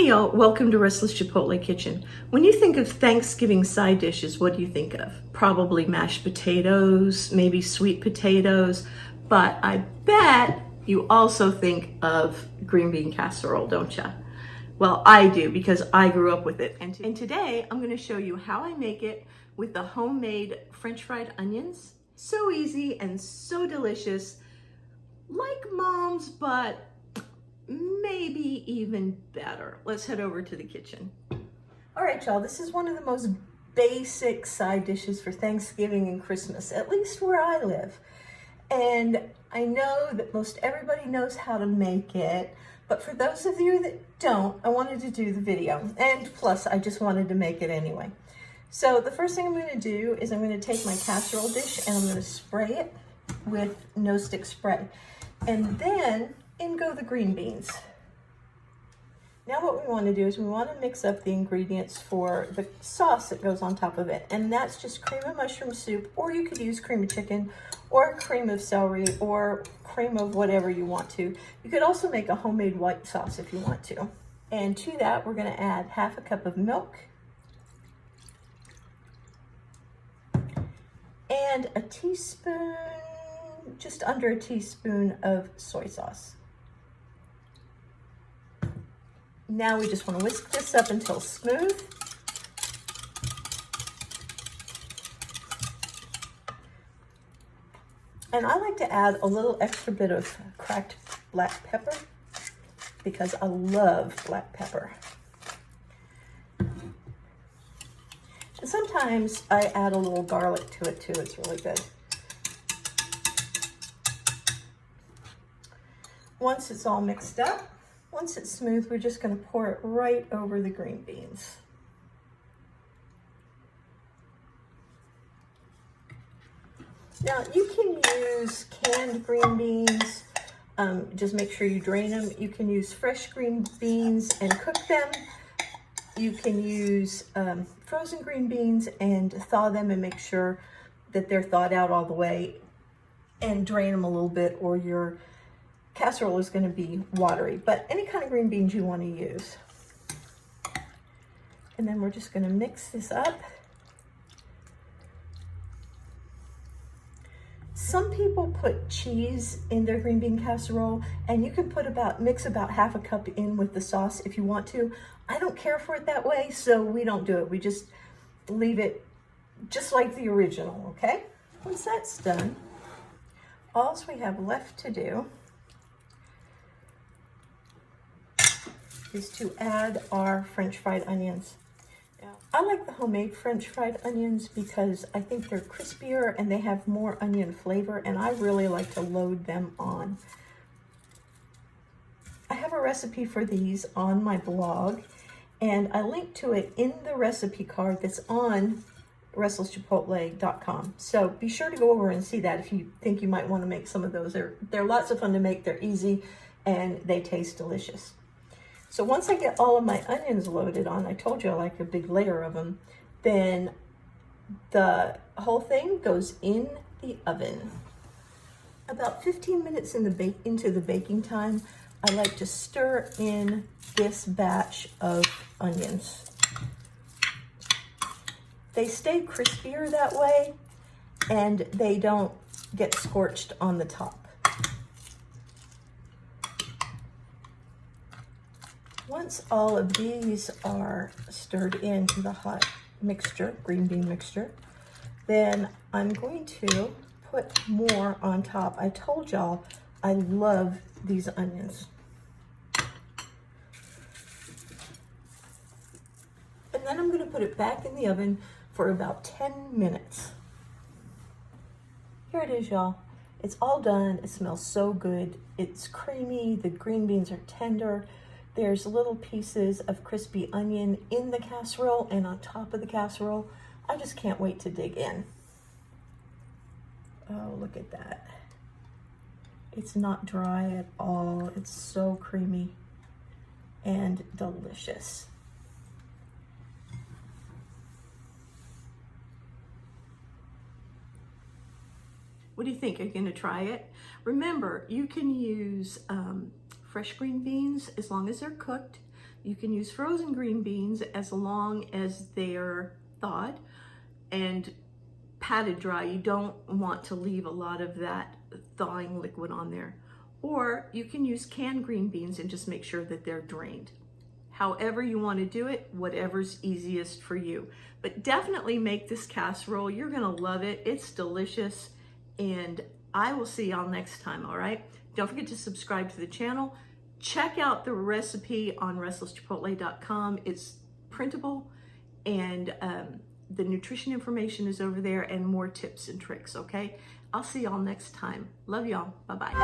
y'all, welcome to Restless Chipotle Kitchen. When you think of Thanksgiving side dishes, what do you think of? Probably mashed potatoes, maybe sweet potatoes, but I bet you also think of green bean casserole, don't you? Well, I do because I grew up with it. And today I'm going to show you how I make it with the homemade French fried onions. So easy and so delicious, like mom's, but maybe even better. Let's head over to the kitchen. All right, y'all, this is one of the most basic side dishes for Thanksgiving and Christmas, at least where I live. And I know that most everybody knows how to make it, but for those of you that don't, I wanted to do the video. And plus, I just wanted to make it anyway. So the first thing I'm going to do is I'm going to take my casserole dish and I'm going to spray it with no stick spray. And then in go the green beans. Now what we want to do is we want to mix up the ingredients for the sauce that goes on top of it. And that's just cream of mushroom soup, or you could use cream of chicken, or cream of celery, or cream of whatever you want to. You could also make a homemade white sauce if you want to. And to that, we're going to add half a cup of milk and a teaspoon, just under a teaspoon of soy sauce. Now we just want to whisk this up until smooth. And I like to add a little extra bit of cracked black pepper because I love black pepper. And sometimes I add a little garlic to it too. It's really good. Once it's all mixed up, once it's smooth, we're just going to pour it right over the green beans. Now, you can use canned green beans. Just make sure you drain them. You can use fresh green beans and cook them. You can use frozen green beans and thaw them and make sure that they're thawed out all the way and drain them a little bit, or your casserole is going to be watery, but any kind of green beans you want to use. And then we're just going to mix this up. Some people put cheese in their green bean casserole, and you can mix about half a cup in with the sauce if you want to. I don't care for it that way, so we don't do it. We just leave it just like the original, okay? Once that's done, all we have left to do is to add our French fried onions. Now, I like the homemade French fried onions because I think they're crispier and they have more onion flavor, and I really like to load them on. I have a recipe for these on my blog, and I link to it in the recipe card that's on restlesschipotle.com. So be sure to go over and see that if you think you might want to make some of those. They're lots of fun to make, they're easy, and they taste delicious. So once I get all of my onions loaded on, I told you I like a big layer of them, then the whole thing goes in the oven. About 15 minutes into the baking time, I like to stir in this batch of onions. They stay crispier that way, and they don't get scorched on the top. Once all of these are stirred into the hot mixture, green bean mixture, then I'm going to put more on top. I told y'all I love these onions. And then I'm going to put it back in the oven for about 10 minutes. Here it is, y'all. It's all done. It smells so good. It's creamy. The green beans are tender. There's little pieces of crispy onion in the casserole and on top of the casserole. I just can't wait to dig in. Oh, look at that. It's not dry at all. It's so creamy and delicious. What do you think? Are you going to try it? Remember, you can use fresh green beans as long as they're cooked. You can use frozen green beans as long as they're thawed and patted dry. You don't want to leave a lot of that thawing liquid on there. Or you can use canned green beans and just make sure that they're drained. However you want to do it, whatever's easiest for you. But definitely make this casserole. You're gonna love it. It's delicious. And I will see y'all next time, all right? Don't forget to subscribe to the channel. Check out the recipe on restlesschipotle.com. It's printable, and the nutrition information is over there, and more tips and tricks, okay? I'll see y'all next time. Love y'all. Bye-bye.